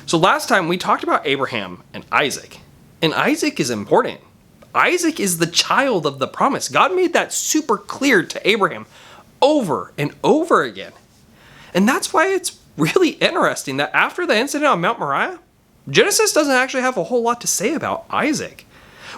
So last time we talked about Abraham and Isaac. And Isaac is important. Isaac is the child of the promise. God made that super clear to Abraham over and over again. And that's why it's really interesting that after the incident on Mount Moriah, Genesis doesn't actually have a whole lot to say about Isaac.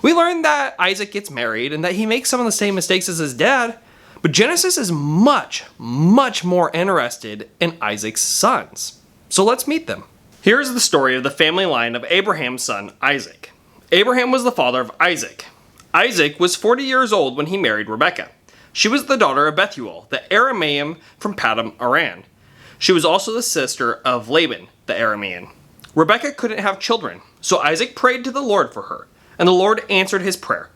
We learned that Isaac gets married and that he makes some of the same mistakes as his dad, but Genesis is much, much more interested in Isaac's sons. So let's meet them. Here's the story of the family line of Abraham's son, Isaac. Abraham was the father of Isaac. Isaac was 40 years old when he married Rebekah. She was the daughter of Bethuel, the Aramean from Paddan Aram. She was also the sister of Laban, the Aramean. Rebekah couldn't have children, so Isaac prayed to the Lord for her, and the Lord answered his prayer.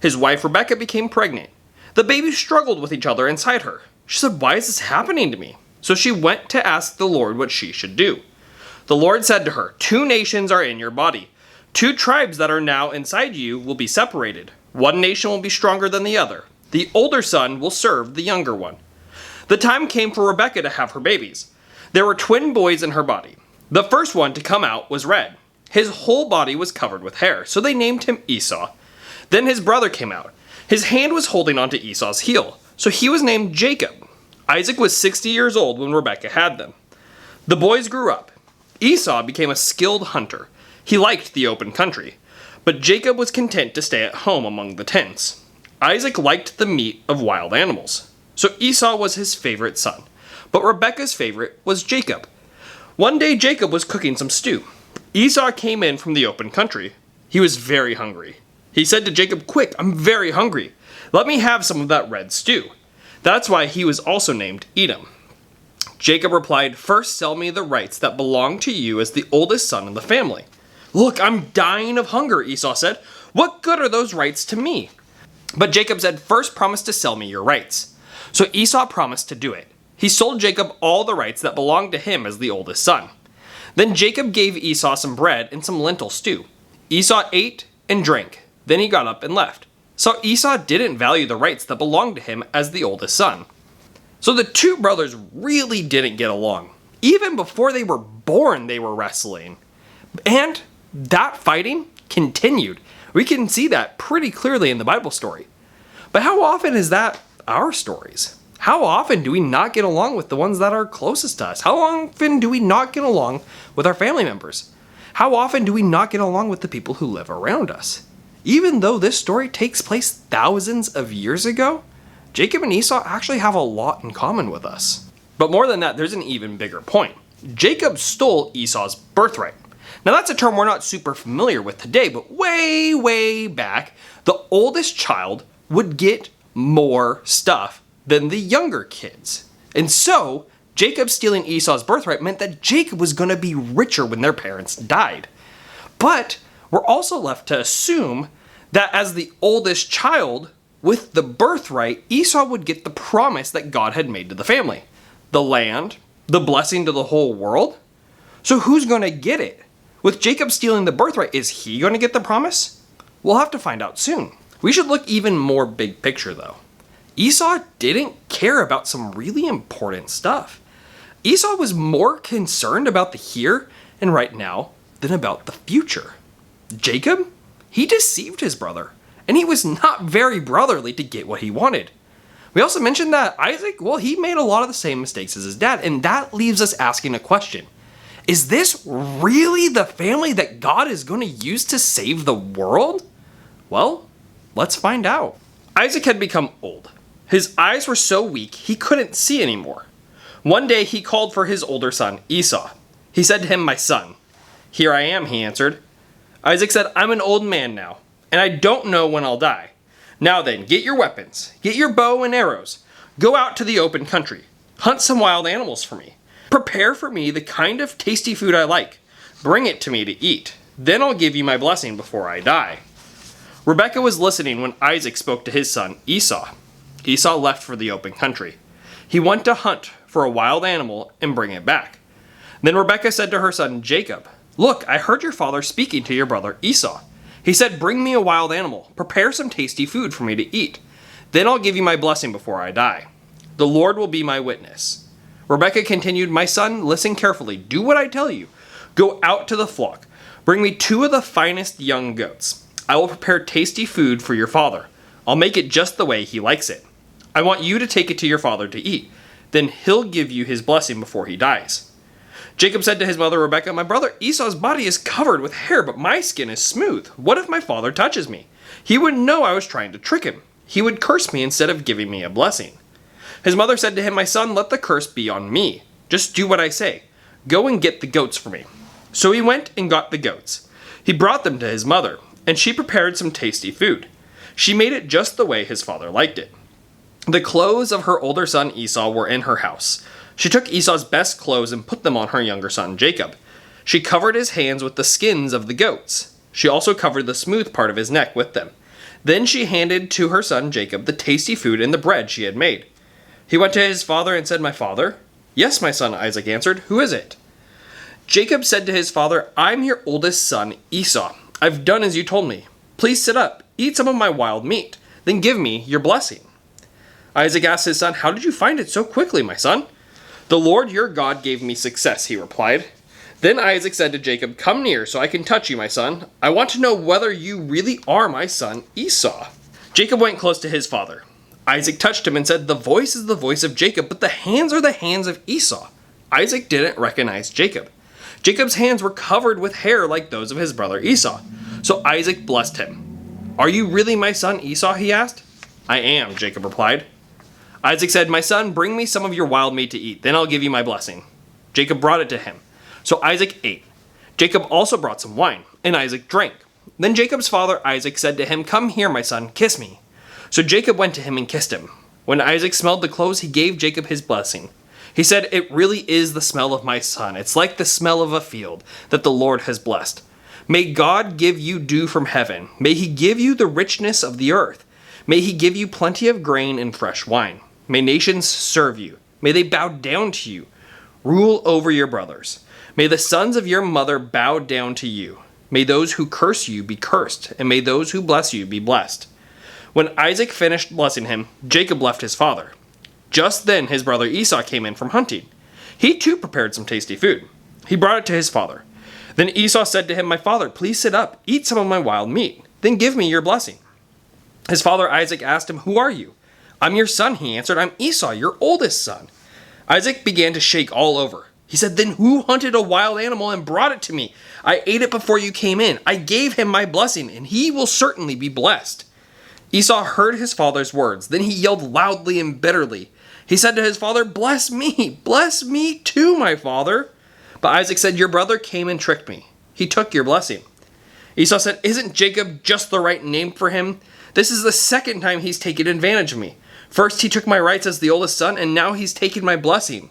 His wife Rebekah became pregnant. The babies struggled with each other inside her. She said, "Why is this happening to me?" So she went to ask the Lord what she should do. The Lord said to her, "Two nations are in your body. Two tribes that are now inside you will be separated. One nation will be stronger than the other. The older son will serve the younger one." The time came for Rebekah to have her babies. There were twin boys in her body. The first one to come out was red. His whole body was covered with hair, so they named him Esau. Then his brother came out. His hand was holding onto Esau's heel, so he was named Jacob. Isaac was 60 years old when Rebekah had them. The boys grew up. Esau became a skilled hunter. He liked the open country, but Jacob was content to stay at home among the tents. Isaac liked the meat of wild animals, so Esau was his favorite son, but Rebekah's favorite was Jacob. One day Jacob was cooking some stew. Esau came in from the open country. He was very hungry. He said to Jacob, "Quick, I'm very hungry. Let me have some of that red stew." That's why he was also named Edom. Jacob replied, "First sell me the rights that belong to you as the oldest son in the family." "Look, I'm dying of hunger," Esau said. "What good are those rights to me?" But Jacob said, "First promise to sell me your rights." So Esau promised to do it. He sold Jacob all the rights that belonged to him as the oldest son. Then Jacob gave Esau some bread and some lentil stew. Esau ate and drank. Then he got up and left. So Esau didn't value the rights that belonged to him as the oldest son. So the two brothers really didn't get along. Even before they were born, they were wrestling. And that fighting continued. We can see that pretty clearly in the Bible story. But how often is that our stories? How often do we not get along with the ones that are closest to us? How often do we not get along with our family members? How often do we not get along with the people who live around us? Even though this story takes place thousands of years ago, Jacob and Esau actually have a lot in common with us. But more than that, there's an even bigger point. Jacob stole Esau's birthright. Now that's a term we're not super familiar with today, but way, way back, the oldest child would get more stuff than the younger kids. And so, Jacob stealing Esau's birthright meant that Jacob was going to be richer when their parents died. But we're also left to assume that as the oldest child, with the birthright, Esau would get the promise that God had made to the family. The land, the blessing to the whole world. So who's going to get it? With Jacob stealing the birthright, is he going to get the promise? We'll have to find out soon. We should look even more big picture though. Esau didn't care about some really important stuff. Esau was more concerned about the here and right now than about the future. Jacob, he deceived his brother, and he was not very brotherly to get what he wanted. We also mentioned that Isaac, well, he made a lot of the same mistakes as his dad, and that leaves us asking a question. Is this really the family that God is going to use to save the world? Well, let's find out. Isaac had become old. His eyes were so weak he couldn't see anymore. One day he called for his older son, Esau. He said to him, "My son." "Here I am," he answered. Isaac said, "I'm an old man now, and I don't know when I'll die. Now then, get your weapons, get your bow and arrows. Go out to the open country. Hunt some wild animals for me. Prepare for me the kind of tasty food I like. Bring it to me to eat. Then I'll give you my blessing before I die." Rebekah was listening when Isaac spoke to his son, Esau. Esau left for the open country. He went to hunt for a wild animal and bring it back. Then Rebekah said to her son Jacob, "Look, I heard your father speaking to your brother Esau. He said, 'Bring me a wild animal. Prepare some tasty food for me to eat. Then I'll give you my blessing before I die. The Lord will be my witness.'" Rebekah continued, "My son, listen carefully. Do what I tell you. Go out to the flock. Bring me 2 of the finest young goats. I will prepare tasty food for your father. I'll make it just the way he likes it. I want you to take it to your father to eat. Then he'll give you his blessing before he dies." Jacob said to his mother Rebekah, "My brother Esau's body is covered with hair, but my skin is smooth. What if my father touches me? He would know I was trying to trick him. He would curse me instead of giving me a blessing." His mother said to him, "My son, let the curse be on me. Just do what I say. Go and get the goats for me." So he went and got the goats. He brought them to his mother, and she prepared some tasty food. She made it just the way his father liked it. The clothes of her older son Esau were in her house. She took Esau's best clothes and put them on her younger son Jacob. She covered his hands with the skins of the goats. She also covered the smooth part of his neck with them. Then she handed to her son Jacob the tasty food and the bread she had made. He went to his father and said, "My father?" "Yes, my son," Isaac answered. "Who is it?" Jacob said to his father, "I'm your oldest son Esau. I've done as you told me. Please sit up, eat some of my wild meat, then give me your blessing." Isaac asked his son, "How did you find it so quickly, my son?" "The Lord your God gave me success," he replied. Then Isaac said to Jacob, "Come near so I can touch you, my son. I want to know whether you really are my son Esau." Jacob went close to his father. Isaac touched him and said, "The voice is the voice of Jacob, but the hands are the hands of Esau." Isaac didn't recognize Jacob. Jacob's hands were covered with hair like those of his brother Esau. So Isaac blessed him. "Are you really my son Esau?" he asked. "I am," Jacob replied. Isaac said, "My son, bring me some of your wild meat to eat, then I'll give you my blessing." Jacob brought it to him. So Isaac ate. Jacob also brought some wine, and Isaac drank. Then Jacob's father Isaac said to him, "Come here, my son, kiss me." So Jacob went to him and kissed him. When Isaac smelled the clothes, he gave Jacob his blessing. He said, "It really is the smell of my son. It's like the smell of a field that the Lord has blessed. May God give you dew from heaven. May he give you the richness of the earth. May he give you plenty of grain and fresh wine. May nations serve you. May they bow down to you. Rule over your brothers. May the sons of your mother bow down to you. May those who curse you be cursed, and may those who bless you be blessed." When Isaac finished blessing him, Jacob left his father. Just then his brother Esau came in from hunting. He too prepared some tasty food. He brought it to his father. Then Esau said to him, "My father, please sit up, eat some of my wild meat, then give me your blessing." His father Isaac asked him, "Who are you?" "I'm your son," he answered. "I'm Esau, your oldest son." Isaac began to shake all over. He said, "Then who hunted a wild animal and brought it to me? I ate it before you came in. I gave him my blessing, and he will certainly be blessed." Esau heard his father's words. Then he yelled loudly and bitterly. He said to his father, bless me too, my father." But Isaac said, "Your brother came and tricked me. He took your blessing." Esau said, "Isn't Jacob just the right name for him? This is the second time he's taken advantage of me. First he took my rights as the oldest son, and now he's taken my blessing."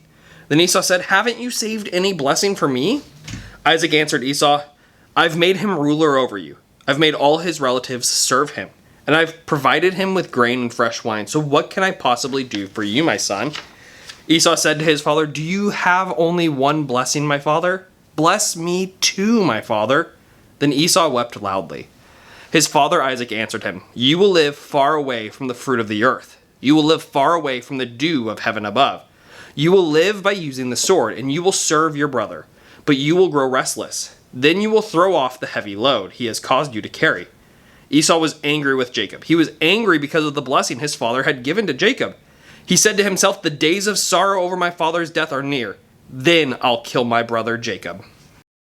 Then Esau said, "Haven't you saved any blessing for me?" Isaac answered Esau, "I've made him ruler over you. I've made all his relatives serve him, and I've provided him with grain and fresh wine. So what can I possibly do for you, my son?" Esau said to his father, "Do you have only one blessing, my father? Bless me too, my father." Then Esau wept loudly. His father Isaac answered him, "You will live far away from the fruit of the earth. You will live far away from the dew of heaven above. You will live by using the sword, and you will serve your brother. But you will grow restless. Then you will throw off the heavy load he has caused you to carry." Esau was angry with Jacob. He was angry because of the blessing his father had given to Jacob. He said to himself, "The days of sorrow over my father's death are near. Then I'll kill my brother Jacob."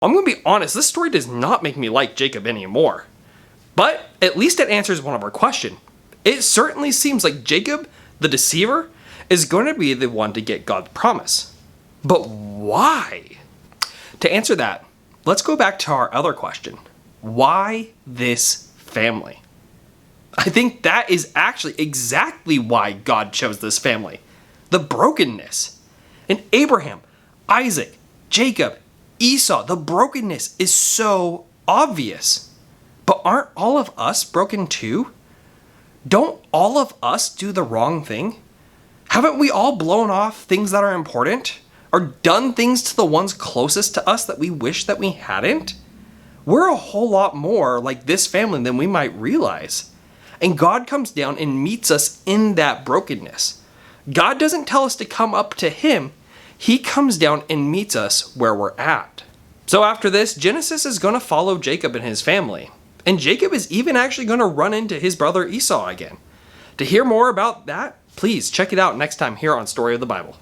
I'm going to be honest, this story does not make me like Jacob anymore. But at least it answers one of our questions. It certainly seems like Jacob, the deceiver, is going to be the one to get God's promise. But why? To answer that, let's go back to our other question. Why this family? I think that is actually exactly why God chose this family. The brokenness. In Abraham, Isaac, Jacob, Esau, the brokenness is so obvious. But aren't all of us broken too? Don't all of us do the wrong thing? Haven't we all blown off things that are important? Or done things to the ones closest to us that we wish that we hadn't? We're a whole lot more like this family than we might realize. And God comes down and meets us in that brokenness. God doesn't tell us to come up to him. He comes down and meets us where we're at. So after this, Genesis is going to follow Jacob and his family. And Jacob is even actually going to run into his brother Esau again. To hear more about that, please check it out next time here on Story of the Bible.